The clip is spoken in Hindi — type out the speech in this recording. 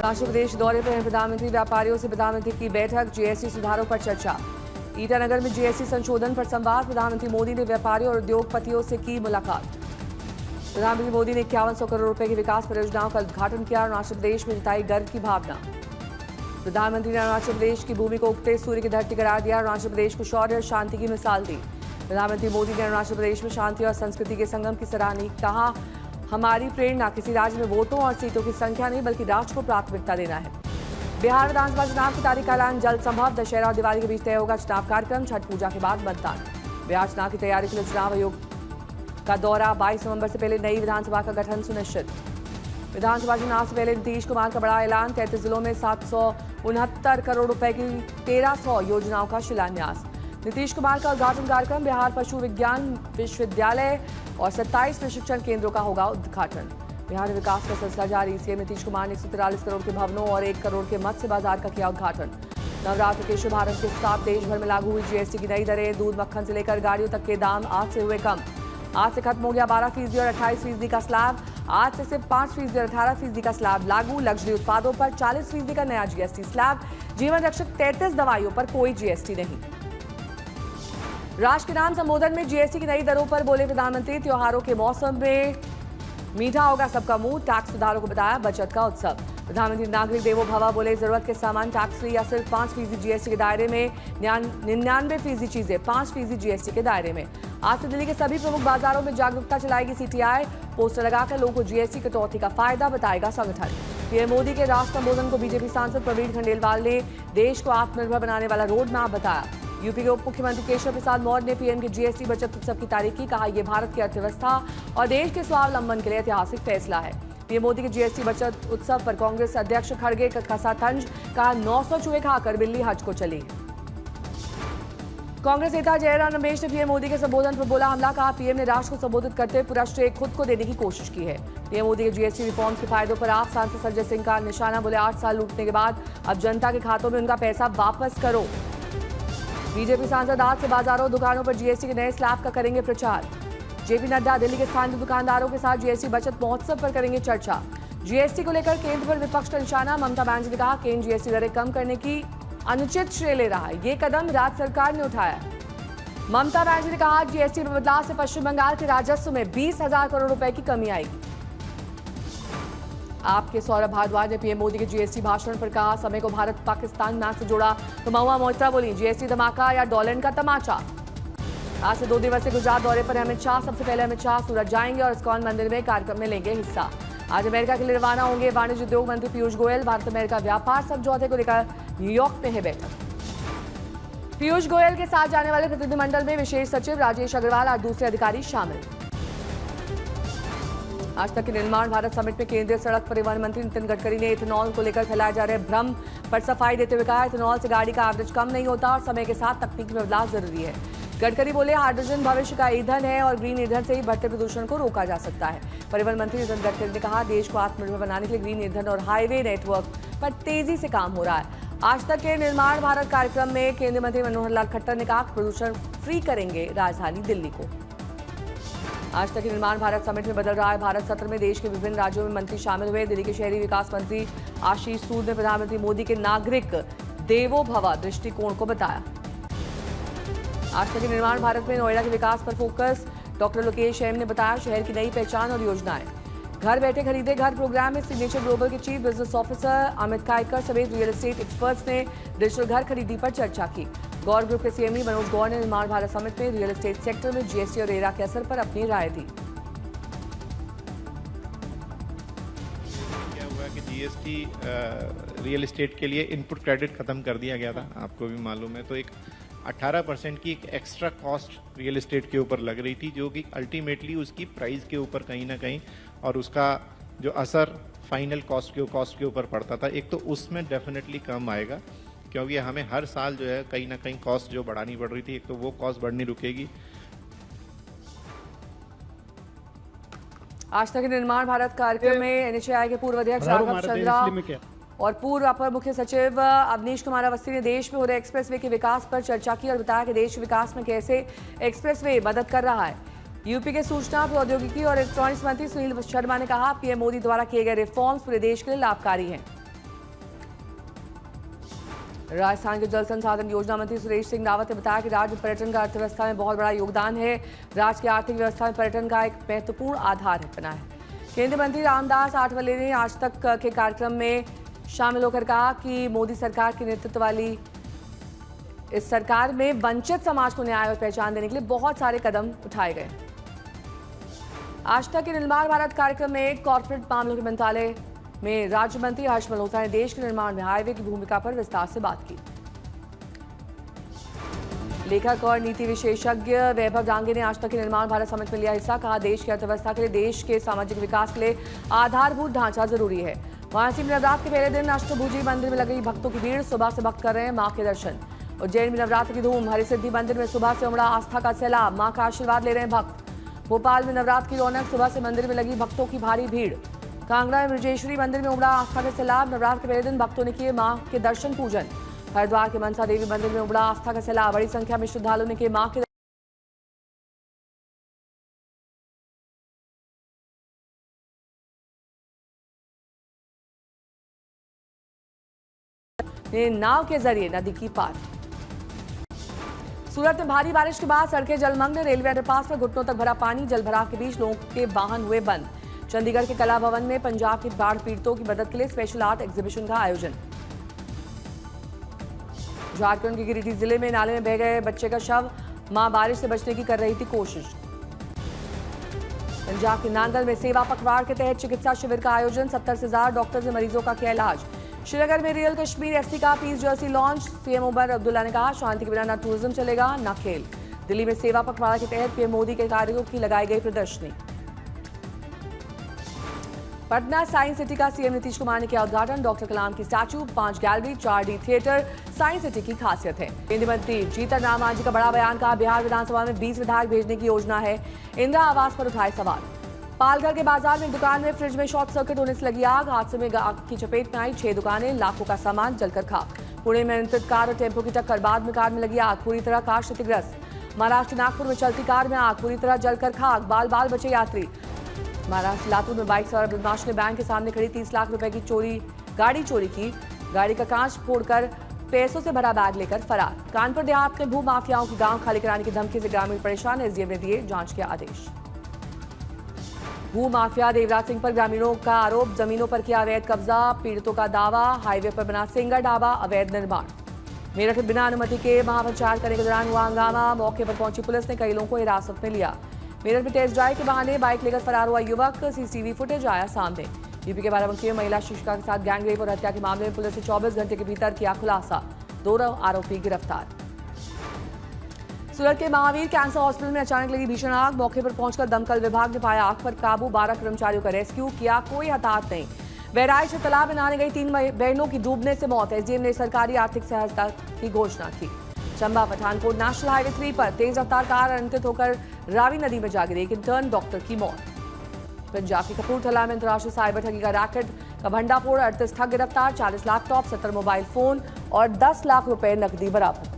अरुणाचल प्रदेश दौरे पर प्रधानमंत्री। व्यापारियों से प्रधानमंत्री की बैठक। जीएसटी सुधारों पर चर्चा। ईटानगर में जीएसटी संशोधन पर संवाद। प्रधानमंत्री मोदी ने व्यापारियों और उद्योगपतियों से की मुलाकात। प्रधानमंत्री मोदी ने 5100 करोड़ रुपए की विकास परियोजनाओं का उद्घाटन किया। अरुणाचल प्रदेश में जताई गर्व की भावना। प्रधानमंत्री ने अरुणाचल प्रदेश की भूमि को उगते सूर्य की धरती करार दिया। अरुणाचल प्रदेश को शौर्य और शांति की मिसाल दी। प्रधानमंत्री मोदी ने अरुणाचल प्रदेश में शांति और संस्कृति के संगम की सराहना। कहा, हमारी प्रेरणा किसी राज्य में वोटों और सीटों की संख्या नहीं बल्कि राष्ट्र को प्राथमिकता देना है। बिहार विधानसभा चुनाव की तारीख का ऐलान जल्द संभव। दशहरा और दिवाली के बीच तय होगा चुनाव कार्यक्रम। छठ पूजा के बाद मतदान। बिहार चुनाव की तैयारी के लिए चुनाव आयोग का दौरा। 22 नवंबर से पहले नई विधानसभा का गठन सुनिश्चित। विधानसभा चुनाव से पहले नीतीश कुमार का बड़ा ऐलान। 33 जिलों में 769 करोड़ रुपए की 1300 योजनाओं का शिलान्यास। नीतीश कुमार का उद्घाटन कार्यक्रम। बिहार पशु विज्ञान विश्वविद्यालय और 27 प्रशिक्षण केंद्रों का होगा उद्घाटन। बिहार में विकास का सिलसिला जारी। सीएम नीतीश कुमार ने 143 करोड़ के भवनों और 1 करोड़ के मत्स्य बाजार का किया उद्घाटन। नवरात्र के शुभारंभ के साथ देश भर में लागू हुई जीएसटी की नई दरें। दूध मक्खन से लेकर गाड़ियों तक के दाम आज से हुए कम। आज से खत्म हो गया 12% और 28% का स्लैब। आज से सिर्फ 5% और 18% का स्लैब लागू। लग्जरी उत्पादों पर 40% का नया जीएसटी स्लैब। जीवन रक्षक 33 दवाइयों पर कोई जीएसटी नहीं। राष्ट्र के नाम संबोधन में जीएसटी की नई दरों पर बोले प्रधानमंत्री। त्योहारों के मौसम में मीठा होगा सबका मुंह। टैक्स सुधारों को बताया बचत का उत्सव। प्रधानमंत्री नागरिक देवो भव बोले, जरूरत के सामान टैक्स फ्री या सिर्फ 5% जीएसटी के दायरे में। 99% चीजें 5% जीएसटी के दायरे में। आज से दिल्ली के सभी प्रमुख बाजारों में जागरूकता चलाएगी सीटीआई। पोस्टर लगाकर लोगों को जीएसटी कटौती का फायदा बताएगा संगठन। पीएम मोदी के राष्ट्र संबोधन को बीजेपी सांसद प्रवीण खंडेलवाल ने देश को आत्मनिर्भर बनाने वाला रोड मैप बताया। यूपी के उप मुख्यमंत्री केशव प्रसाद मौर्य ने पीएम के जीएसटी बचत उत्सव की तारीफ की। कहा, यह भारत की अर्थव्यवस्था और देश के स्वावलंबन के लिए ऐतिहासिक फैसला है। पीएम मोदी के जीएसटी बचत उत्सव पर कांग्रेस अध्यक्ष खड़गे का कसा तंज। कहा, 900 चूहे खाकर बिल्ली हज को चली। कांग्रेस नेता जयराम रमेश ने पीएम मोदी के संबोधन पर बोला हमला। कहा, पीएम ने राष्ट्र को संबोधित करते हुए पूरा श्रेय खुद को देने की कोशिश की है। पीएम मोदी के जीएसटी रिफॉर्म्स के फायदों पर आप सांसद संजय सिंह का निशाना। बोले, 8 साल लूटने के बाद अब जनता के खातों में उनका पैसा वापस करो। बीजेपी सांसद आज से बाजारों दुकानों पर जीएसटी के नए स्लैब का करेंगे प्रचार। जेपी नड्डा दिल्ली के स्थानीय दुकानदारों के साथ जीएसटी बचत महोत्सव पर करेंगे चर्चा। जीएसटी को लेकर केंद्र पर विपक्ष का निशाना। ममता बनर्जी ने कहा, केंद्र जीएसटी दरें कम करने की अनुचित श्रेय ले रहा है। ये कदम राज्य सरकार ने उठाया। ममता बनर्जी ने कहा, जीएसटी में बदलाव से पश्चिम बंगाल के राजस्व में 20,000 करोड़ रुपए की कमी आएगी। आपके सौरभ भारद्वाज ने पीएम मोदी के जीएसटी भाषण पर कहा, समय को भारत पाकिस्तान मैच से जोड़ा। तो महुआ मोइत्रा बोली, जीएसटी धमाका या डॉलर का तमाचा। आज से 2 दिवसीय गुजरात दौरे पर अमित शाह। सबसे पहले अमित शाह सूरत जाएंगे और इस्कॉन मंदिर में कार्यक्रम में लेंगे हिस्सा। आज अमेरिका के लिए रवाना होंगे वाणिज्य उद्योग मंत्री पीयूष गोयल। भारत अमेरिका व्यापार समझौते को लेकर न्यूयॉर्क में है बैठक। पीयूष गोयल के साथ जाने वाले प्रतिनिधिमंडल में विशेष सचिव राजेश अग्रवाल और दूसरे अधिकारी शामिल। आज तक के निर्माण भारत समिट में केंद्रीय सड़क परिवहन मंत्री नितिन गडकरी ने इथेनॉल को लेकर फैलाए जा रहे भ्रम पर सफाई देते हुए कहा, इथेनॉल से गाड़ी का एवरेज कम नहीं होता और समय के साथ तकनीकी बदलाव जरूरी है। गडकरी बोले, हाइड्रोजन भविष्य का ईंधन है और ग्रीन ईंधन से ही बढ़ते प्रदूषण को रोका जा सकता है। परिवहन मंत्री नितिन गडकरी ने कहा, देश को आत्मनिर्भर बनाने के लिए ग्रीन ईंधन और हाईवे नेटवर्क पर तेजी से काम हो रहा है। आज तक के निर्माण भारत कार्यक्रम में केंद्रीय मंत्री मनोहर लाल खट्टर ने कहा, प्रदूषण फ्री करेंगे राजधानी दिल्ली को। आज तक के निर्माण भारत समिट में बदल रहा है भारत सत्र में देश के विभिन्न राज्यों में मंत्री शामिल हुए। दिल्ली के शहरी विकास मंत्री आशीष सूद ने प्रधानमंत्री मोदी के नागरिक देवो भव दृष्टिकोण को बताया। आज तक के निर्माण भारत में नोएडा के विकास पर फोकस। डॉक्टर लोकेश एम ने बताया, शहर की नई पहचान और योजनाएं। घर बैठे खरीदे घर प्रोग्राम में सिग्नेचर ग्लोबल के चीफ बिजनेस ऑफिसर अमित कायकर समेत रियल एस्टेट एक्सपर्ट्स ने डिजिटल घर खरीदी पर चर्चा की। गौर ग्रुप के सीएमडी मनोज गौर ने निर्माण भारत समिट में रियल एस्टेट सेक्टर में जीएसटी और रेरा के असर पर अपनी राय दी। क्या हुआ कि जीएसटी रियल एस्टेट के लिए इनपुट क्रेडिट खत्म कर दिया गया था, आपको भी मालूम है। तो एक 18% की एक एक्स्ट्रा कॉस्ट रियल एस्टेट के ऊपर लग रही थी, जो कि अल्टीमेटली उसकी प्राइस के ऊपर कहीं ना कहीं और उसका जो असर फाइनल कॉस्ट के ऊपर पड़ता था। एक तो उसमें डेफिनेटली कम आएगा, क्योंकि हमें हर साल जो है कहीं ना कहीं कॉस्ट जो बढ़ानी पड़ रही थी, एक तो वो कॉस्ट बढ़नी रुकेगी। आज तक निर्माण भारत कार्यक्रम में एनएचएआई के पूर्व अध्यक्ष राघव चंद्रा और पूर्व अपर मुख्य सचिव अवनीश कुमार अवस्थी ने देश में हो रहे एक्सप्रेसवे के विकास पर चर्चा की और बताया कि देश विकास में कैसे एक्सप्रेसवे मदद कर रहा है। यूपी के सूचना प्रौद्योगिकी और इलेक्ट्रॉनिक्स मंत्री सुनील शर्मा ने कहा, पीएम मोदी द्वारा किए गए रिफॉर्म्स पूरे देश के लिए लाभकारी हैं। राजस्थान के जल संसाधन योजना मंत्री सुरेश सिंह रावत ने बताया कि राज्य पर्यटन का अर्थव्यवस्था में बहुत बड़ा योगदान है। राज्य की आर्थिक व्यवस्था में पर्यटन का एक महत्वपूर्ण आधार बना है। केंद्रीय मंत्री रामदास आठवले ने आज तक के कार्यक्रम में शामिल होकर कहा कि मोदी सरकार के नेतृत्व वाली इस सरकार में वंचित समाज को न्याय और पहचान देने के लिए बहुत सारे कदम उठाए गए। आज तक के निर्माण भारत कार्यक्रम में कॉर्पोरेट मामलों के मंत्रालय में राज्य मंत्री हर्ष मल्होत्रा ने देश के निर्माण में हाईवे की भूमिका पर विस्तार से बात की। लेखक और नीति विशेषज्ञ वैभव डांगे ने आज तक के निर्माण भारत समिट में लिया हिस्सा। कहा, देश की अर्थव्यवस्था के लिए देश के सामाजिक विकास के लिए आधारभूत ढांचा जरूरी है। वाराणसी में नवरात्र के पहले दिन अष्टभुजी मंदिर में लगी भक्तों की भीड़। सुबह से भक्त कर रहे हैं मां के दर्शन। उज्जैन में नवरात्र की धूम। हरिसिद्धि मंदिर में सुबह से उमड़ा आस्था का सैलाब। मां का आशीर्वाद ले रहे हैं भक्त। भोपाल में नवरात्र की रौनक। सुबह से मंदिर में लगी भक्तों की भारी भीड़। कांगड़ा में ब्रजेश्वरी मंदिर में उमड़ा आस्था का सैलाब। नवरात्र के पहले दिन भक्तों ने किए मां के दर्शन पूजन। हरिद्वार के मनसा देवी मंदिर में उमड़ा आस्था का सैलाब। बड़ी संख्या में श्रद्धालुओं ने किए मां के नाव के जरिए नदी की पार। सूरत में भारी बारिश के बाद सड़कें जलमग्न। रेलवे अंडरपास में घुटनों तक भरा पानी। जलभराव के बीच लोगों के वाहन हुए बंद। चंडीगढ़ के कला भवन में पंजाब के बाढ़ पीड़ितों की मदद के लिए स्पेशल आर्ट एग्जीबिशन का आयोजन। झारखंड के गिरिडीह जिले में नाले में बह गए बच्चे का शव। मां बारिश से बचने की कर रही थी कोशिश। पंजाब के नांगल में सेवा पखवाड़ के तहत चिकित्सा शिविर का आयोजन। 70 से ज्यादा डॉक्टर्स ने मरीजों का किया इलाज। श्रीनगर में रियल कश्मीर एफसी का peace jersey launch. CM Omar Abdullah ने कहा, शांति के बिना न टूरिज्म चलेगा न खेल। दिल्ली में सेवा पखवाड़ा के तहत पीएम मोदी के कार्यों की लगाई गई प्रदर्शनी। पटना साइंस सिटी का सीएम नीतीश कुमार ने किया उद्घाटन। डॉक्टर कलाम की statue, 5 gallery, 4D theatre science city की खासियत है। केंद्रीय मंत्री जीतन राम मांझी का बड़ा बयान। कहा, बिहार विधानसभा में 20 विधायक भेजने की योजना है। इंदिरा आवास पर उठाए सवाल। पालघर के बाजार में दुकान में फ्रिज में शॉर्ट सर्किट होने से लगी आग। हादसे में आग की चपेट में आई 6 दुकानें। लाखों का सामान जलकर खाक। पुणे में अनियंत्रित कार और टेम्पो की टक्कर। बाद में कार में लगी आग। पूरी तरह कार क्षतिग्रस्त। महाराष्ट्र नागपुर में चलती कार में आग। पूरी तरह जलकर खाक। बाल बाल बचे यात्री। महाराष्ट्र लातूर में बाइक सवार बदमाश ने बैंक के सामने खड़ी 30 लाख रुपए की गाड़ी चोरी की। गाड़ी का कांच फोड़कर पैसों से भरा बैग लेकर फरार। कानपुर देहात में भू माफियाओं की गांव खाली कराने की धमकी से ग्रामीण परेशान। एसडीएम ने दिए जांच के आदेश। भू माफिया देवराज सिंह पर ग्रामीणों का आरोप। जमीनों पर किया अवैध कब्जा। पीड़ितों का दावा, हाईवे पर बना सिंगर ढाबा, अवैध निर्माण। मेरठ में बिना अनुमति के महाप्रचार करने के दौरान हुआ हंगामा। मौके पर पहुंची पुलिस ने कई लोगों को हिरासत में लिया। मेरठ में टेस्ट ड्राइव के बहाने बाइक लेकर फरार हुआ युवक। सीसीटीवी फुटेज आया सामने। यूपी के बाराबंकी में महिला शिक्षिका के साथ गैंगरेप और हत्या के मामले में पुलिस ने 24 घंटे के भीतर किया खुलासा। 2 आरोपी गिरफ्तार। सूरत के महावीर कैंसर हॉस्पिटल में अचानक लगी भीषण आग। मौके पर पहुंचकर दमकल विभाग ने पाया आग पर काबू। 12 कर्मचारियों का रेस्क्यू किया, कोई हताहत नहीं। बहराइच में तालाब में नहाने गई 3 बहनों की डूबने से मौत। एसडीएम ने सरकारी आर्थिक सहायता की घोषणा की। चंबा पठानकोट नेशनल हाईवे 3 पर तेज रफ्तार कार अनियंत्रित होकर रावी नदी में जा गिरी। एक इंटर्न डॉक्टर की मौत। पंजाब के कपूरथला में अंतर्राष्ट्रीय साइबर ठगी का रैकेट का भंडाफोड़। 38 ठग गिरफ्तार। 40 लैपटॉप, 70 मोबाइल फोन और 10 लाख रुपए नकदी बरामद।